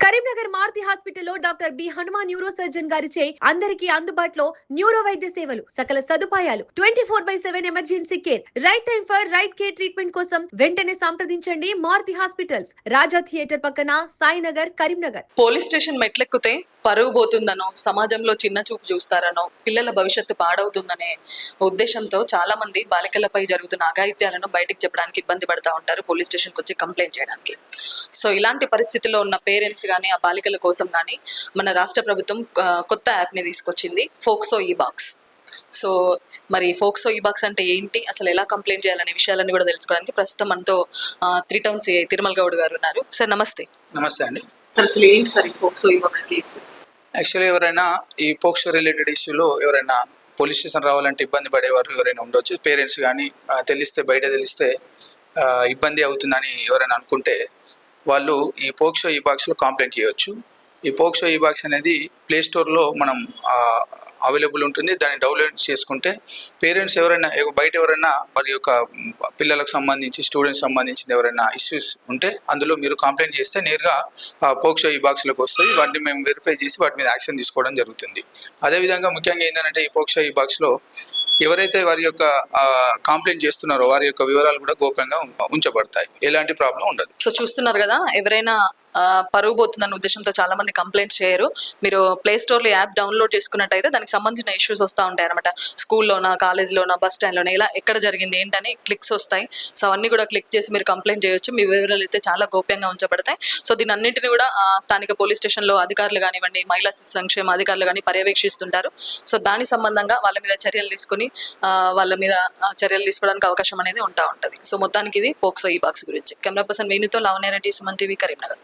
కరీంనగర్ మారుతి హాస్పిటల్లో doctor B Hanuman neuro surgeon గారిచే అందరికీ అందుబాటులో న్యూరో వైద్య సేవలు, సకల సదుపాయాలు, 24/7 emergency care, right time for right care treatment కోసం వెంటనే సంప్రదించండి మారుతి హాస్పిటల్స్, రాజా థియేటర్ పక్కన, సాయినగర్, కరీంనగర్. పోలీస్ స్టేషన్ మెట్లెక్కితే పరువు పోతుందనో, సమాజంలో చిన్న చూపు చూస్తారనో, పిల్లల భవిష్యత్తు పాడవుతుందనే ఉద్దేశంతో చాలా మంది బాలికలపై జరుగుతున్న అఘాయిత్యాలను బయటికి చెప్పడానికి ఇబ్బంది పడతా ఉంటారు పోలీస్ స్టేషన్కి వచ్చి కంప్లైంట్ చేయడానికి. సో ఇలాంటి పరిస్థితిలో ఉన్న పేరెంట్స్ కానీ ఆ బాలికల కోసం కానీ మన రాష్ట్ర ప్రభుత్వం కొత్త యాప్ని తీసుకొచ్చింది, ఫోక్సో ఈ బాక్స్. సో మరి ఫోక్సో ఈ బాక్స్ అంటే ఏంటి, అసలు ఎలా కంప్లైంట్ చేయాలనే విషయాలన్నీ కూడా తెలుసుకోవడానికి ప్రస్తుతం మనతో 3 టౌన్ సిఐ తిరుమల గౌడ్ గారు ఉన్నారు. సార్ నమస్తే. నమస్తే అండి. సార్ అసలు ఏంటి సార్ ఈ ఫోక్సో ఈ బాక్స్ కేసు? యాక్చువల్లీ ఎవరైనా ఈ పోక్సో రిలేటెడ్ ఇష్యూలో ఎవరైనా పోలీస్ స్టేషన్ రావాలంటే ఇబ్బంది పడేవారు ఎవరైనా ఉండొచ్చు. పేరెంట్స్ కానీ బయట తెలిస్తే ఇబ్బంది అవుతుందని ఎవరైనా అనుకుంటే వాళ్ళు ఈ పోక్సో ఈ బాక్స్లో కంప్లైంట్ చేయవచ్చు. ఈ పోక్సో ఈ బాక్స్ అనేది ప్లే స్టోర్లో మనం అవైలబుల్ ఉంటుంది. దాన్ని డౌన్లోడ్ చేసుకుంటే పేరెంట్స్ ఎవరైనా బయట ఎవరైనా వారి యొక్క పిల్లలకు సంబంధించి స్టూడెంట్స్ సంబంధించిన ఎవరైనా ఇష్యూస్ ఉంటే అందులో మీరు కంప్లైంట్ చేస్తే నేరుగా పోక్సో ఈ బాక్స్లోకి వస్తుంది. వాటిని మేము వెరిఫై చేసి వాటి మీద యాక్షన్ తీసుకోవడం జరుగుతుంది. అదేవిధంగా ముఖ్యంగా ఏంటంటే ఈ పోక్సో ఈ బాక్స్లో ఎవరైతే వారి యొక్క కంప్లైంట్ చేస్తున్నారో వారి యొక్క వివరాలు కూడా గోప్యంగా ఉంచబడతాయి. ఎలాంటి ప్రాబ్లం ఉండదు. సో చూస్తున్నారు కదా, ఎవరైనా పరుగు పోతుందన్న ఉద్దేశంతో చాలా మంది కంప్లైంట్స్ చేయరు. మీరు ప్లే స్టోర్లో యాప్ డౌన్లోడ్ చేసుకున్నట్టయితే దానికి సంబంధించిన ఇష్యూస్ వస్తూ ఉంటాయి అనమాట. స్కూల్లోనా, కాలేజ్లోనా, బస్ స్టాండ్లోనా, ఇలా ఎక్కడ జరిగింది ఏంటని క్లిక్స్ వస్తాయి. సో అవన్నీ కూడా క్లిక్ చేసి మీరు కంప్లైంట్ చేయొచ్చు. మీ వివరాలు అయితే చాలా గోప్యంగా ఉంచబడతాయి. సో దీని అన్నింటినీ కూడా స్థానిక పోలీస్ స్టేషన్లో అధికారులు కానివ్వండి, మహిళా సంక్షేమ అధికారులు కానీ పర్యవేక్షిస్తుంటారు. సో దాని సంబంధంగా వాళ్ళ మీద చర్యలు తీసుకోవడానికి అవకాశం అనేది ఉంటుంది. సో మొత్తానికి ఇది పోక్సో ఈ బాక్స్ గురించి. కెమెరా పర్సన్ వేణుతో లావణ్య రెడ్డి, సుమన్ టీవీ, కరీంనగర్.